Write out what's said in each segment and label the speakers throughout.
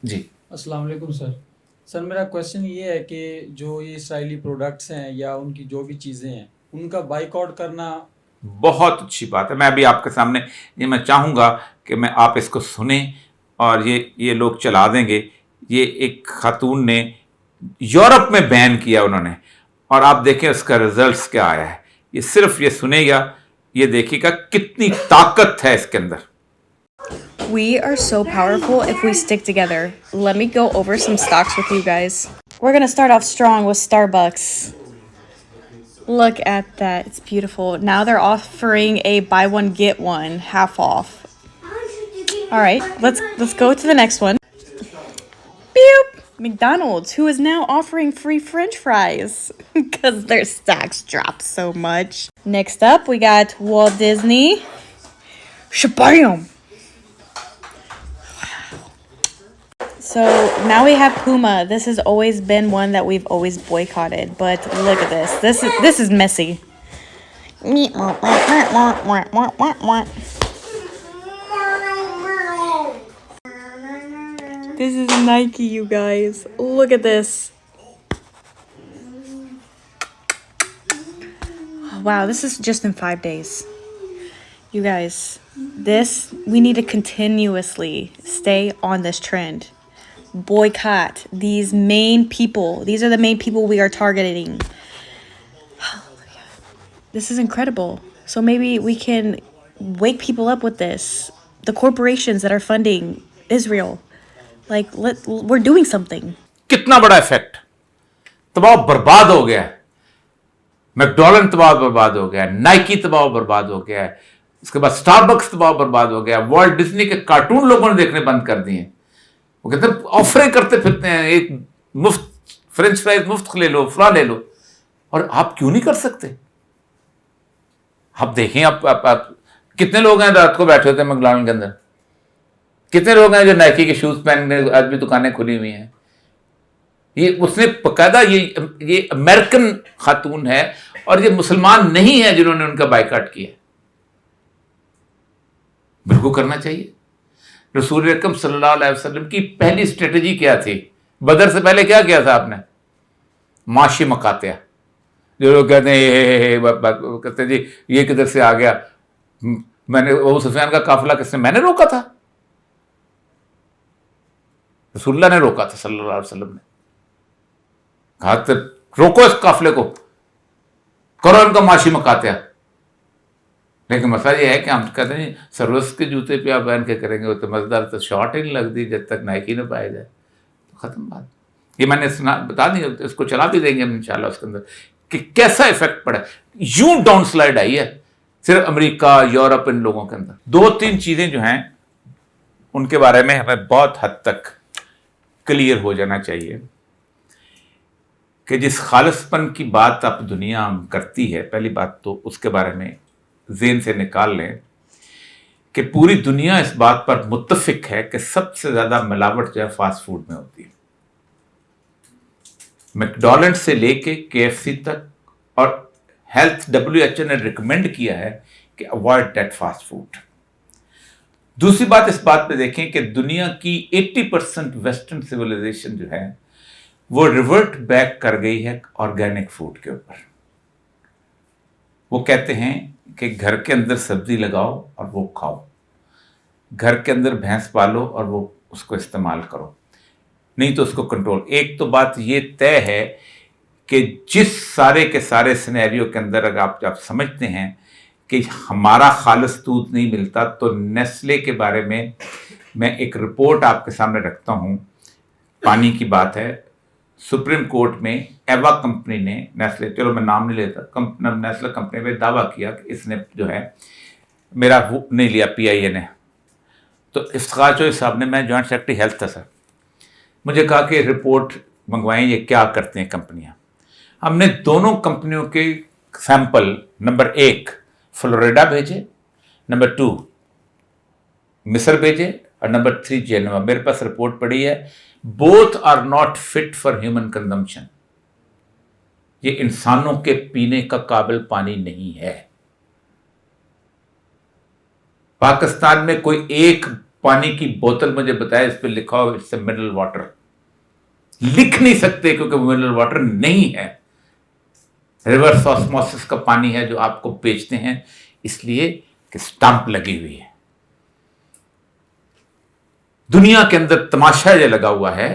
Speaker 1: جی
Speaker 2: السلام علیکم سر. سر میرا کویشچن یہ ہے کہ جو یہ اسرائیلی پروڈکٹس ہیں یا ان کی جو بھی چیزیں ہیں ان کا بائک آؤٹ کرنا.
Speaker 1: بہت اچھی بات ہے. میں ابھی آپ کے سامنے یہ میں چاہوں گا کہ میں آپ اس کو سنیں اور یہ لوگ چلا دیں گے. یہ ایک خاتون نے یورپ میں بین کیا انہوں نے، اور آپ دیکھیں اس کا رزلٹس کیا آیا ہے. یہ صرف یہ سنے گا، یہ دیکھے گا کتنی طاقت ہے اس کے اندر.
Speaker 3: We are so powerful if we stick together. Let me go over some stocks with you guys. We're going to start off strong with Starbucks. Look at that. It's beautiful. Now they're offering a buy one get one half off. All right, let's go to the next one. Beep. McDonald's, who is now offering free French fries because their stocks dropped so much. Next up, we got Walt Disney. Shabam! So now we have Puma. This has always been one that we've always boycotted, but look at this. This is messy. This is Nike, you guys. Look at this. Wow, this is just in 5 days. You guys, we need to continuously stay on this trend. Boycott these main people. These are the main people we are targeting. This is incredible. So maybe we can wake people up with this. The corporations that are funding Israel. Like, we're doing something.
Speaker 1: کتنا بڑا effect, تباہ برباد ہو گیا. McDonald تباہ برباد ہو گیا، Nike تباہ برباد ہو گیا، اس کے بعد اسٹار بکس تباہ برباد ہو گیا. والٹ ڈزنی کے کارٹون لوگوں نے دیکھنے بند کر دیے. وہ کہتے ہیں آفریں کرتے پھرتے ہیں، ایک مفت فرینچ فرائز مفت لے لو، فلاں لے لو. اور آپ کیوں نہیں کر سکتے؟ آپ دیکھیں، آپ کتنے لوگ ہیں رات کو بیٹھے ہوتے ہیں میکڈونلڈ کے اندر، کتنے لوگ ہیں جو نائکی کے شوز پہننے آج بھی دکانیں کھلی ہوئی ہیں. یہ اس نے باقاعدہ یہ امریکن خاتون ہے اور یہ مسلمان نہیں ہے جنہوں نے ان کا بائیکاٹ کیا. بالکل کرنا چاہیے. رسول اکرم صلی اللہ علیہ وسلم کی پہلی اسٹریٹجی کیا تھی؟ بدر سے پہلے کیا کیا تھا آپ نے؟ معاشی مقاطع. جو لوگ کہتے ہیں کہتے ہیں جی یہ کدھر سے آ گیا، میں نے ابو سفیان کا قافلہ کس نے؟ میں نے روکا تھا. رسول اللہ نے روکا تھا صلی اللہ علیہ وسلم نے. کہا تو روکو اس قافلے کو، کرو ان کا معاشی مقاطع. لیکن مسئلہ یہ ہے کہ ہم کہتے ہیں سروس کے جوتے پہ آپ پہن کے کریں گے تو مزدار تو شارٹ ہی نہیں لگتی جب تک نائکی نہ پایا جائے. تو ختم بات. یہ میں نے بتا دیا، اس کو چلا بھی دیں گے ہم انشاءاللہ اس کے اندر کہ کیسا افیکٹ پڑا. یوں ڈاؤن سلائڈ آئی ہے صرف امریکہ یورپ ان لوگوں کے اندر. 2-3 چیزیں جو ہیں ان کے بارے میں ہمیں بہت حد تک کلیئر ہو جانا چاہیے کہ جس خالص پن کی بات اب دنیا کرتی ہے، پہلی بات تو اس کے بارے میں ذہن سے نکال لیں کہ پوری دنیا اس بات پر متفق ہے کہ سب سے زیادہ ملاوٹ جو ہے فاسٹ فوڈ میں ہوتی ہے. میکڈونلڈ سے لے کے KFC تک، اور ہیلتھ WHO نے ریکمینڈ کیا ہے کہ اوائڈ دیٹ فاسٹ فوڈ. دوسری بات اس بات پہ دیکھیں کہ دنیا کی 80% ویسٹرن سویلائزیشن جو ہے وہ ریورٹ بیک کر گئی ہے آرگینک فوڈ کے اوپر. وہ کہتے ہیں کہ گھر کے اندر سبزی لگاؤ اور وہ کھاؤ، گھر کے اندر بھینس پالو اور وہ اس کو استعمال کرو، نہیں تو اس کو کنٹرول. ایک تو بات یہ طے ہے کہ جس سارے کے سارے سینیریو کے اندر اگر آپ سمجھتے ہیں کہ ہمارا خالص دودھ نہیں ملتا، تو نیسلے کے بارے میں ایک رپورٹ آپ کے سامنے رکھتا ہوں. پانی کی بات ہے، سپریم کورٹ میں ایوا کمپنی نے نیسلے، چلو میں نام نہیں لیتا، نیسلے کمپنی پہ دعویٰ کیا کہ اس نے جو ہے میرا نہیں لیا PIA نے. تو افتخار چوہدری صاحب نے، میں جوائنٹ سیکرٹری ہیلتھ تھا سر، مجھے کہا کہ رپورٹ منگوائیں یہ کیا کرتے ہیں کمپنیاں. ہم نے دونوں کمپنیوں کے سیمپل نمبر 1 فلوریڈا بھیجے، نمبر 2 مصر بھیجے، اور نمبر 3 جینوا. میرے پاس رپورٹ پڑی ہے. Both are not fit for human consumption. یہ انسانوں کے پینے کا قابل پانی نہیں ہے. پاکستان میں کوئی ایک पानी की बोतल मुझे बताया इस पे लिखा हो इट्स मिनरल वाटर, लिख नहीं सकते क्योंकि मिनरल वाटर नहीं है, रिवर्स ऑस्मोसिस का पानी है जो आपको बेचते हैं इसलिए कि स्टाम्प लगी हुई है। दुनिया के अंदर तमाशा यह लगा हुआ है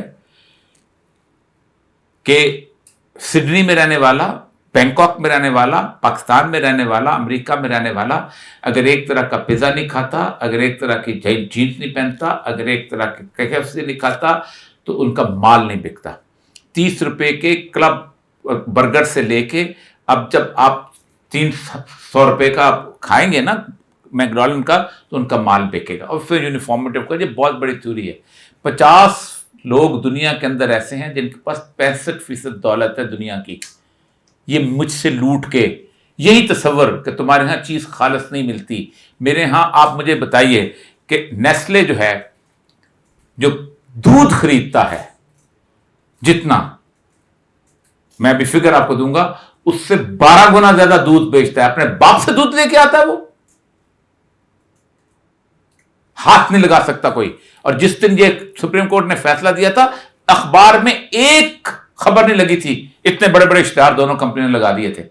Speaker 1: कि सिडनी में रहने वाला, बैंकॉक में रहने वाला, पाकिस्तान में रहने वाला, अमेरिका में रहने वाला अगर एक तरह का पिज्जा नहीं खाता, अगर एक तरह की जीन्स नहीं पहनता, अगर एक तरह के KFC नहीं खाता तो उनका माल नहीं बिकता। 30 रुपए के क्लब बर्गर से लेके अब जब आप 300 रुपए का खाएंगे ना मैकडॉनल्ड का तो उनका माल बिकेगा। और फिर यूनिफॉर्मिटी का, ये बहुत बड़ी थ्योरी है। 50 लोग दुनिया के अंदर ऐसे हैं जिनके पास 65% दौलत है दुनिया की, ये मुझसे लूट के, यही तस्वर कि तुम्हारे यहाँ चीज खालिस नहीं मिलती, मेरे यहाँ आप मुझे बताइए कि नेस्ले जो है, जो दूध खरीदता है जितना, मैं भी फिगर आपको दूंगा, उससे 12 गुना ज्यादा दूध बेचता है, अपने बाप से दूध लेके आता है, वो हाथ नहीं लगा सकता कोई। और जिस दिन ये सुप्रीम कोर्ट ने फैसला दिया था, अखबार में एक खबर नहीं लगी थी, इतने बड़े बड़े इश्तिहार दोनों कंपनियों ने लगा दिए थे।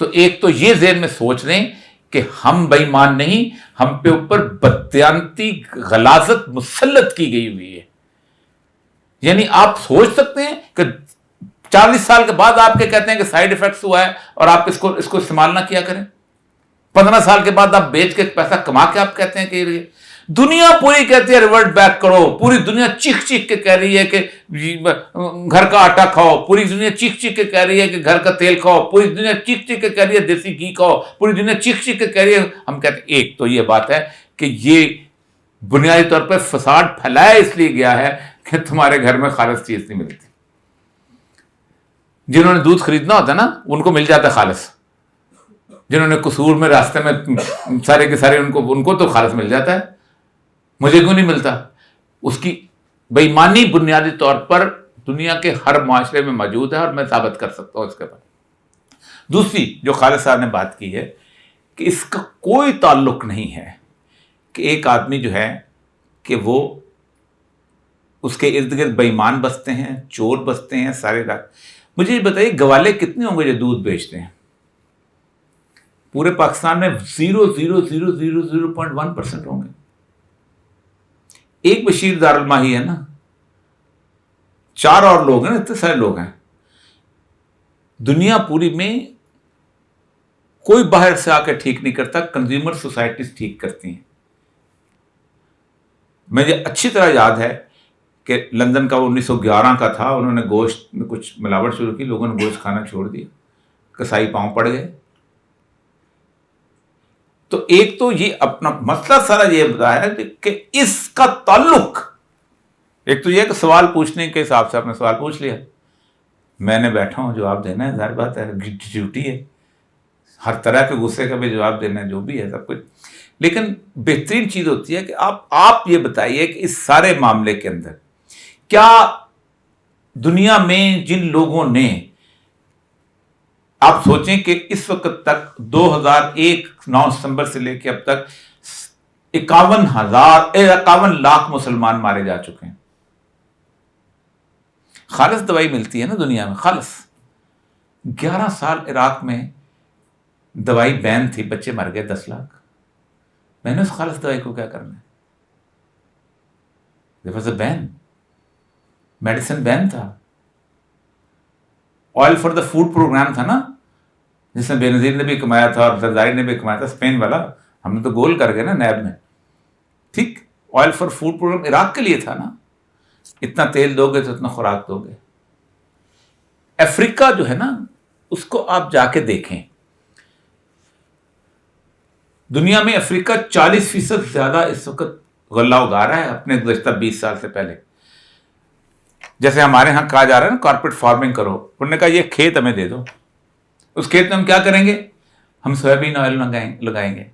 Speaker 1: तो एक तो ये ज़हन में सोच लें कि हम बेईमान नहीं, हम पे ऊपर बदयांती गलाजत मुसल्लत की गई हुई है। यानी आप सोच सकते हैं कि 40 साल के बाद आपके कहते हैं कि साइड इफेक्ट्स हुआ है और आप इसको इस्तेमाल ना किया करें। 15 साल के बाद आप बेच के पैसा कमा के आप कहते हैं कि दुनिया पूरी कहती है रिवर्ट बैक करो, पूरी दुनिया चीख चीख के कह रही है कि घर का आटा खाओ, पूरी दुनिया चीख चीख के कह रही है कि घर का तेल खाओ, पूरी दुनिया चीख चीख के कह रही है देसी घी खाओ, पूरी दुनिया चीख चीख के कह रही है। हम कहते हैं एक तो ये बात है कि ये बुनियादी तौर पर फसाद फैलाया इसलिए गया है कि तुम्हारे घर में खालिस चीज नहीं मिलती। जिन्होंने दूध खरीदना होता है ना उनको मिल जाता है खालिस, जिन्होंने कसूर में रास्ते में सारे के सारे उनको तो खालिस मिल जाता है, मुझे क्यों नहीं मिलता। उसकी बेईमानी बुनियादी तौर पर दुनिया के हर माशरे में मौजूद है और मैं साबित कर सकता हूं इसके बाद। दूसरी जो खालिद साहब ने बात की है कि इसका कोई ताल्लुक नहीं है कि एक आदमी जो है कि वो उसके इर्द गिर्द बेईमान बसते हैं, चोर बसते हैं सारे रात। मुझे ये बताइए गवाले कितने होंगे जो दूध बेचते हैं? पूरे पाकिस्तान में 0.00001% होंगे। एक बशीर दारुल माही है ना, 4 और लोग हैं, इतने सारे लोग हैं। दुनिया पूरी में कोई बाहर से आकर ठीक नहीं करता, कंज्यूमर सोसाइटीज ठीक करती हैं। मुझे अच्छी तरह याद है कि लंदन का 1911 का था, उन्होंने गोश्त में कुछ मिलावट शुरू की, लोगों ने गोश्त खाना छोड़ दिया, कसाई पांव पड़ गए। तो एक तो ये अपना मसला सारा ये बताया कि इसका ताल्लुक, एक तो ये कि सवाल पूछने के हिसाब से आपने सवाल पूछ लिया, मैंने बैठा हूं जवाब देना है, जाहिर बात है ड्यूटी है, हर तरह के गुस्से का भी जवाब देना है, जो भी है सब कुछ। लेकिन बेहतरीन चीज होती है कि आप ये बताइए कि इस सारे मामले के अंदर क्या दुनिया में जिन लोगों ने, आप सोचें कि इस वक्त तक 2001 9 सितंबर से लेकर अब तक 51 लाख मुसलमान मारे जा चुके हैं। खालिस दवाई मिलती है ना दुनिया में, खालिस। 11 साल इराक में दवाई बैन थी, बच्चे मर गए 10 लाख। मैंने उस खालिस दवाई को क्या करना है? There was a ban, medicine ban था। Oil for the food programme था ना, जिसमें बेनजीर ने भी कमाया था और जरदारी ने भी कमाया था, स्पेन वाला, हमने तो गोल कर गए ना नैब में। ठीक, oil for food program Iraq के लिए था ना, इतना तेल दोगे तो इतना खुराक दोगे। अफ्रीका जो है ना, उसको आप जाके देखें, दुनिया में अफ्रीका 40% ज्यादा इस वक्त गल्ला उगा रहा है अपने गुज़श्ता 20 साल से पहले। जैसे हमारे यहाँ कहा जा रहा है ना कॉर्पोरेट फार्मिंग करो, उन्होंने कहा ये खेत हमें दे दो, उस खेत में हम क्या करेंगे? हम सोयाबीन ऑयल लगाएंगे,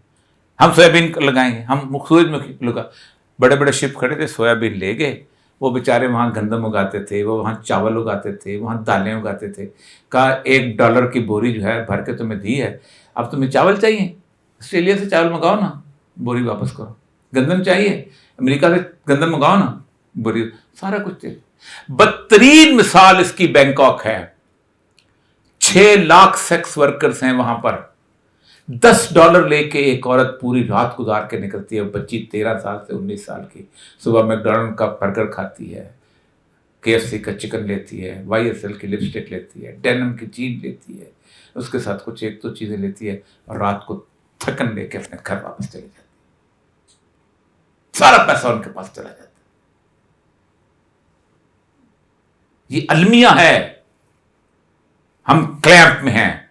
Speaker 1: हम सोयाबीन लगाएंगे, हम सूरजमुखी लगा। बड़े बड़े शिप खड़े थे, सोयाबीन ले गए, वो बेचारे वहाँ गंदम उगाते थे, वो वहाँ चावल उगाते थे, वहाँ दालें उगाते थे। कहा $1 की बोरी जो है भर के तुम्हें दी है, अब तुम्हें चावल चाहिए, ऑस्ट्रेलिया से चावल मंगाओ ना, बोरी वापस करो। गंदम चाहिए, अमेरिका से गंदम मंगाओ ना, बुरी सारा कुछ चाहिए। बदतरीन मिसाल इसकी बैंकॉक है। 6 लाख सेक्स वर्कर्स हैं वहां पर। $10 लेके एक औरत पूरी रात गुजार के निकलती है। बच्ची 13 साल से 19 साल की, सुबह मैकडॉनल्ड का बर्गर खाती है, KFC का चिकन लेती है, YSL की लिपस्टिक लेती है, डेनिम की जीन लेती है, उसके साथ कुछ 1-2 चीजें लेती है और रात को थकन लेके अपने घर वापस चली जाती है। सारा पैसा उनके पास चला जाता है। ये अलमिया है, हम क्लैंप में हैं।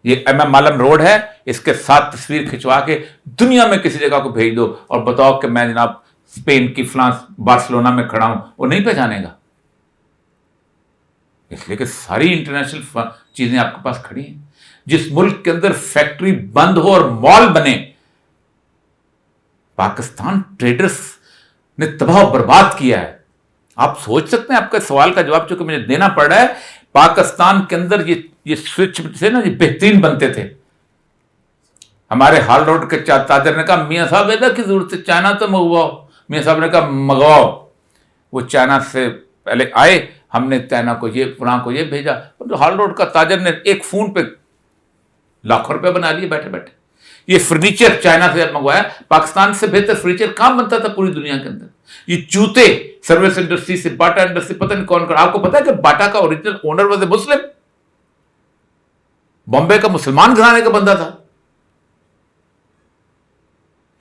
Speaker 1: ये MM मालम रोड है, इसके साथ तस्वीर खिंचवा के दुनिया में किसी जगह को भेज दो और बताओ कि मैं जनाब स्पेन की फ्रांस बार्सिलोना में खड़ा हूं, वो नहीं पहचानेगा। इसलिए कि सारी इंटरनेशनल चीजें आपके पास खड़ी हैं। जिस मुल्क के अंदर फैक्ट्री बंद हो और मॉल बने, पाकिस्तान ट्रेडर्स ने तबाह बर्बाद किया है। आप सोच सकते हैं, आपके सवाल का जवाब चूंकि मुझे देना पड़ रहा है, पाकिस्तान के अंदर ये स्विच थे ना, ये बेहतरीन बनते थे। हमारे हाल रोड के ताजर ने कहा, मियां साहब ऐसा की जरूरत है, चाइना तो मंगवाओ। मियां साहब ने कहा मंगवाओ। वो चाइना से पहले आए, हमने चाइना को ये फलां को ये भेजा। तो हाल रोड का ताजर ने एक फोन पे लाखों रुपए बना लिए बैठे बैठे। ये फर्नीचर चाइना से मंगवाया। पाकिस्तान से बेहतर फर्नीचर कहां बनता था पूरी दुनिया के अंदर। ये जूते सर्विस इंडस्ट्री से, बाटा इंडस्ट्री, पता नहीं कौन कर। आपको पता है कि बाटा का ओरिजिनल ओनर वाज ए मुस्लिम, बॉम्बे का मुसलमान घराने का बंदा था।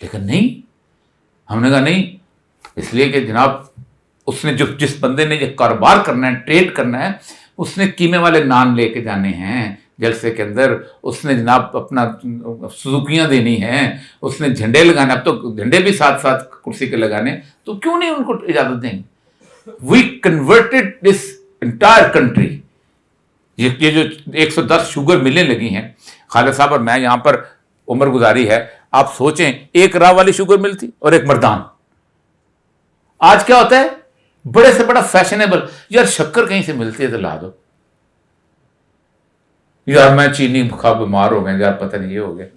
Speaker 1: लेकिन नहीं, हमने कहा नहीं, इसलिए कि जनाब उसने जिस बंदे ने ये कारोबार करना है, ट्रेड करना है, उसने कीमे वाले नान लेके जाने हैं जलसे के अंदर, उसने जनाब अपना सुजुकियां देनी हैं, उसने झंडे लगाने, अब तो झंडे भी साथ साथ कुर्सी के लगाने, तो क्यों नहीं उनको इजाजत देंगे। We converted this entire country. ये जो 110 शुगर मिलें लगी हैं, खालिद साहब और मैं यहां पर उम्र गुजारी है, आप सोचें, एक राह वाली शुगर मिल थी और एक मर्दान। आज क्या होता है, बड़े से बड़ा फैशनेबल, यार शक्कर कहीं से मिलती है तो ला दो, यार मैं चीनी खा बीमार हो गए यार, पता नहीं ये हो गया।